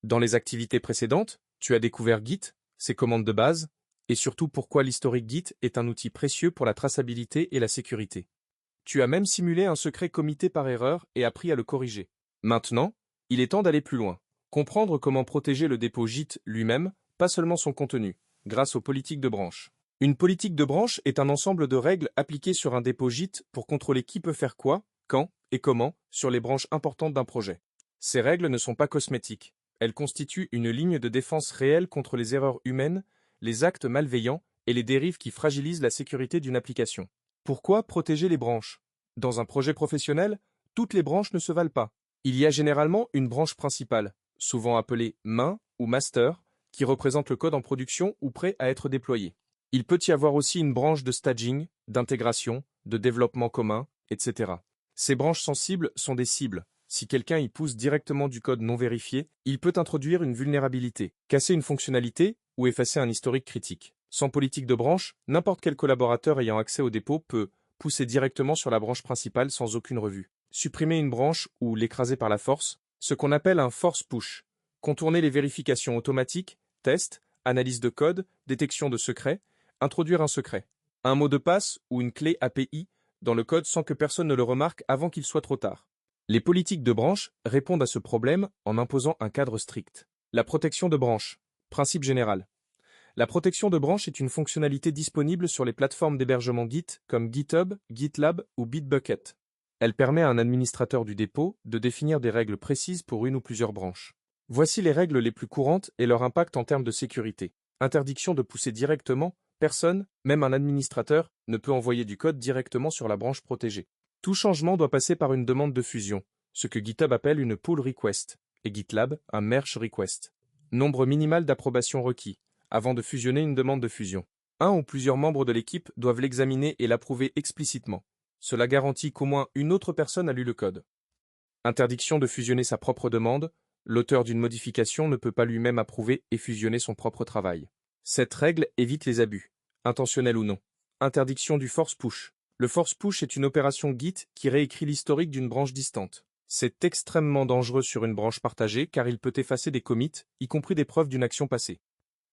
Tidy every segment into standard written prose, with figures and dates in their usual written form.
Dans les activités précédentes, tu as découvert Git, ses commandes de base, et surtout pourquoi l'historique Git est un outil précieux pour la traçabilité et la sécurité. Tu as même simulé un secret committé par erreur et appris à le corriger. Maintenant, il est temps d'aller plus loin. Comprendre comment protéger le dépôt Git lui-même, pas seulement son contenu, grâce aux politiques de branche. Une politique de branche est un ensemble de règles appliquées sur un dépôt Git pour contrôler qui peut faire quoi, quand et comment sur les branches importantes d'un projet. Ces règles ne sont pas cosmétiques. Elles constituent une ligne de défense réelle contre les erreurs humaines, les actes malveillants et les dérives qui fragilisent la sécurité d'une application. Pourquoi protéger les branches? Dans un projet professionnel, toutes les branches ne se valent pas. Il y a généralement une branche principale, souvent appelée main ou master, qui représente le code en production ou prêt à être déployé. Il peut y avoir aussi une branche de staging, d'intégration, de développement commun, etc. Ces branches sensibles sont des cibles. Si quelqu'un y pousse directement du code non vérifié, il peut introduire une vulnérabilité, casser une fonctionnalité ou effacer un historique critique. Sans politique de branche, n'importe quel collaborateur ayant accès au dépôt peut pousser directement sur la branche principale sans aucune revue. Supprimer une branche ou l'écraser par la force, ce qu'on appelle un force push. Contourner les vérifications automatiques, tests, analyse de code, détection de secrets, introduire un secret, un mot de passe ou une clé API dans le code sans que personne ne le remarque avant qu'il soit trop tard. Les politiques de branche répondent à ce problème en imposant un cadre strict. La protection de branche. Principe général. La protection de branche est une fonctionnalité disponible sur les plateformes d'hébergement Git comme GitHub, GitLab ou Bitbucket. Elle permet à un administrateur du dépôt de définir des règles précises pour une ou plusieurs branches. Voici les règles les plus courantes et leur impact en termes de sécurité. Interdiction de pousser directement, personne, même un administrateur, ne peut envoyer du code directement sur la branche protégée. Tout changement doit passer par une demande de fusion, ce que GitHub appelle une pull request, et GitLab un merge request. Nombre minimal d'approbations requis, avant de fusionner une demande de fusion. Un ou plusieurs membres de l'équipe doivent l'examiner et l'approuver explicitement. Cela garantit qu'au moins une autre personne a lu le code. Interdiction de fusionner sa propre demande, l'auteur d'une modification ne peut pas lui-même approuver et fusionner son propre travail. Cette règle évite les abus, intentionnels ou non. Interdiction du force push. Le force push est une opération Git qui réécrit l'historique d'une branche distante. C'est extrêmement dangereux sur une branche partagée car il peut effacer des commits, y compris des preuves d'une action passée.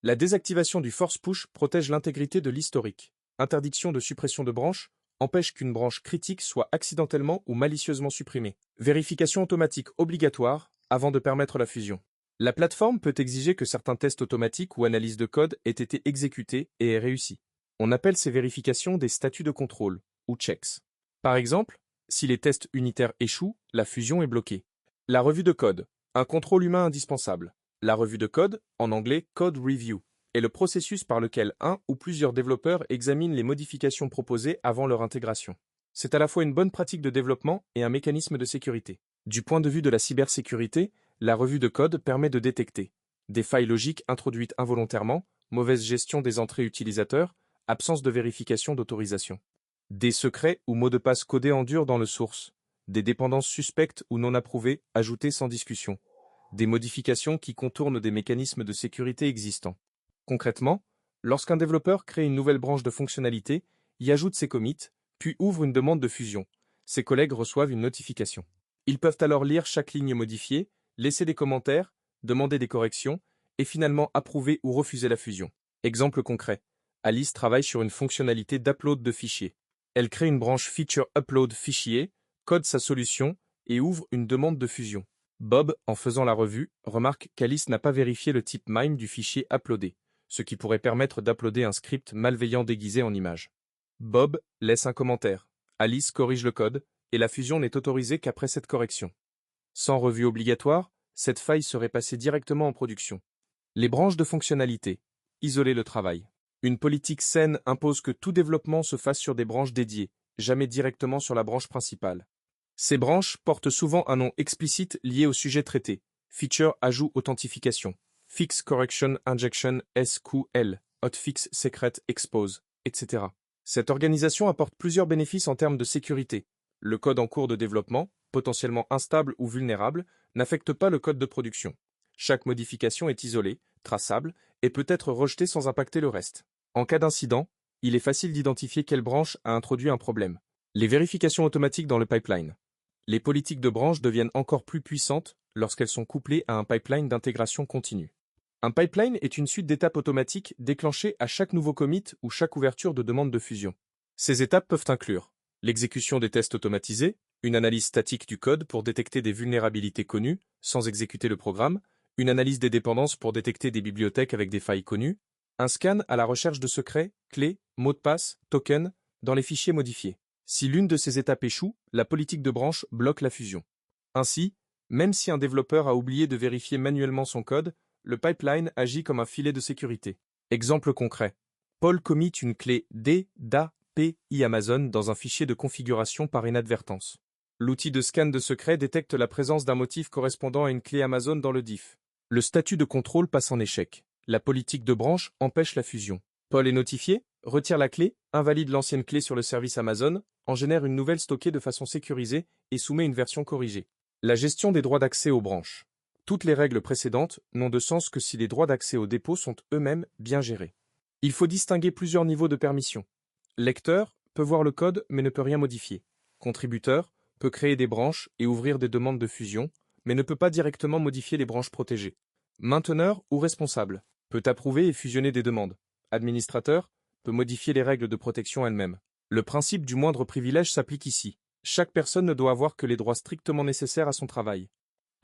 La désactivation du force push protège l'intégrité de l'historique. Interdiction de suppression de branche empêche qu'une branche critique soit accidentellement ou malicieusement supprimée. Vérification automatique obligatoire avant de permettre la fusion. La plateforme peut exiger que certains tests automatiques ou analyses de code aient été exécutés et aient réussi. On appelle ces vérifications des statuts de contrôle, ou checks. Par exemple, si les tests unitaires échouent, la fusion est bloquée. La revue de code, un contrôle humain indispensable. La revue de code, en anglais code review, est le processus par lequel un ou plusieurs développeurs examinent les modifications proposées avant leur intégration. C'est à la fois une bonne pratique de développement et un mécanisme de sécurité. Du point de vue de la cybersécurité, la revue de code permet de détecter des failles logiques introduites involontairement, mauvaise gestion des entrées utilisateurs, absence de vérification d'autorisation, des secrets ou mots de passe codés en dur dans le source, des dépendances suspectes ou non approuvées ajoutées sans discussion, des modifications qui contournent des mécanismes de sécurité existants. Concrètement, lorsqu'un développeur crée une nouvelle branche de fonctionnalité, y ajoute ses commits, puis ouvre une demande de fusion, ses collègues reçoivent une notification. Ils peuvent alors lire chaque ligne modifiée, laisser des commentaires, demander des corrections, et finalement approuver ou refuser la fusion. Exemple concret. Alice travaille sur une fonctionnalité d'upload de fichiers. Elle crée une branche Feature Upload Fichier, code sa solution et ouvre une demande de fusion. Bob, en faisant la revue, remarque qu'Alice n'a pas vérifié le type MIME du fichier uploadé, ce qui pourrait permettre d'uploader un script malveillant déguisé en image. Bob laisse un commentaire. Alice corrige le code, et la fusion n'est autorisée qu'après cette correction. Sans revue obligatoire, cette faille serait passée directement en production. Les branches de fonctionnalité. Isoler le travail. Une politique saine impose que tout développement se fasse sur des branches dédiées, jamais directement sur la branche principale. Ces branches portent souvent un nom explicite lié au sujet traité. Feature ajout authentification. Fix correction injection SQL. Hotfix secret expose, etc. Cette organisation apporte plusieurs bénéfices en termes de sécurité. Le code en cours de développement, potentiellement instable ou vulnérable, n'affecte pas le code de production. Chaque modification est isolée, traçable, et peut être rejetée sans impacter le reste. En cas d'incident, il est facile d'identifier quelle branche a introduit un problème. Les vérifications automatiques dans le pipeline. Les politiques de branche deviennent encore plus puissantes lorsqu'elles sont couplées à un pipeline d'intégration continue. Un pipeline est une suite d'étapes automatiques déclenchées à chaque nouveau commit ou chaque ouverture de demande de fusion. Ces étapes peuvent inclure l'exécution des tests automatisés, une analyse statique du code pour détecter des vulnérabilités connues sans exécuter le programme, une analyse des dépendances pour détecter des bibliothèques avec des failles connues, un scan à la recherche de secrets, clés, mots de passe, tokens dans les fichiers modifiés. Si l'une de ces étapes échoue, la politique de branche bloque la fusion. Ainsi, même si un développeur a oublié de vérifier manuellement son code, le pipeline agit comme un filet de sécurité. Exemple concret. Paul commit une clé DAPI Amazon dans un fichier de configuration par inadvertance. L'outil de scan de secret détecte la présence d'un motif correspondant à une clé Amazon dans le diff. Le statut de contrôle passe en échec. La politique de branche empêche la fusion. Paul est notifié, retire la clé, invalide l'ancienne clé sur le service Amazon, en génère une nouvelle stockée de façon sécurisée et soumet une version corrigée. La gestion des droits d'accès aux branches. Toutes les règles précédentes n'ont de sens que si les droits d'accès au dépôt sont eux-mêmes bien gérés. Il faut distinguer plusieurs niveaux de permission. Lecteur peut voir le code mais ne peut rien modifier. Contributeur peut créer des branches et ouvrir des demandes de fusion, mais ne peut pas directement modifier les branches protégées. Mainteneur ou responsable peut approuver et fusionner des demandes. Administrateur peut modifier les règles de protection elles-mêmes. Le principe du moindre privilège s'applique ici. Chaque personne ne doit avoir que les droits strictement nécessaires à son travail.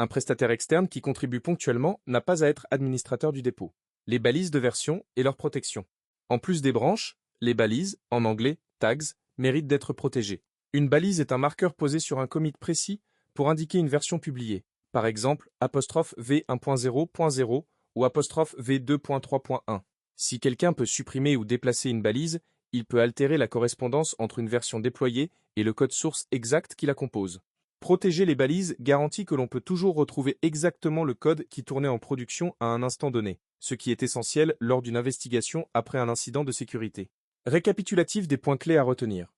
Un prestataire externe qui contribue ponctuellement n'a pas à être administrateur du dépôt. Les balises de version et leur protection. En plus des branches, les balises, en anglais tags, méritent d'être protégées. Une balise est un marqueur posé sur un commit précis pour indiquer une version publiée. Par exemple, 'v1.0.0 ou 'v2.3.1. Si quelqu'un peut supprimer ou déplacer une balise, il peut altérer la correspondance entre une version déployée et le code source exact qui la compose. Protéger les balises garantit que l'on peut toujours retrouver exactement le code qui tournait en production à un instant donné, ce qui est essentiel lors d'une investigation après un incident de sécurité. Récapitulatif des points clés à retenir.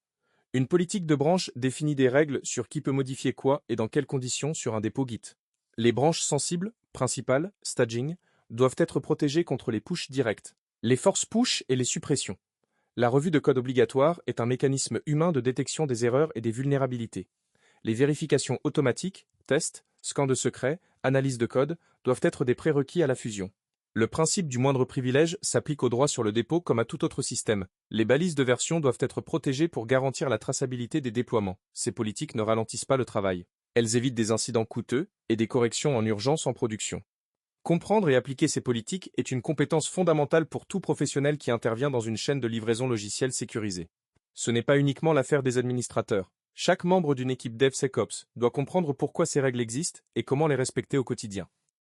Une politique de branche définit des règles sur qui peut modifier quoi et dans quelles conditions sur un dépôt Git. Les branches sensibles, principales, staging, doivent être protégées contre les pushs directs, les force push et les suppressions. La revue de code obligatoire est un mécanisme humain de détection des erreurs et des vulnérabilités. Les vérifications automatiques, tests, scans de secret, analyse de code doivent être des prérequis à la fusion. Le principe du moindre privilège s'applique aux droits sur le dépôt comme à tout autre système. Les balises de version doivent être protégées pour garantir la traçabilité des déploiements. Ces politiques ne ralentissent pas le travail. Elles évitent des incidents coûteux et des corrections en urgence en production. Comprendre et appliquer ces politiques est une compétence fondamentale pour tout professionnel qui intervient dans une chaîne de livraison logicielle sécurisée. Ce n'est pas uniquement l'affaire des administrateurs. Chaque membre d'une équipe DevSecOps doit comprendre pourquoi ces règles existent et comment les respecter au quotidien.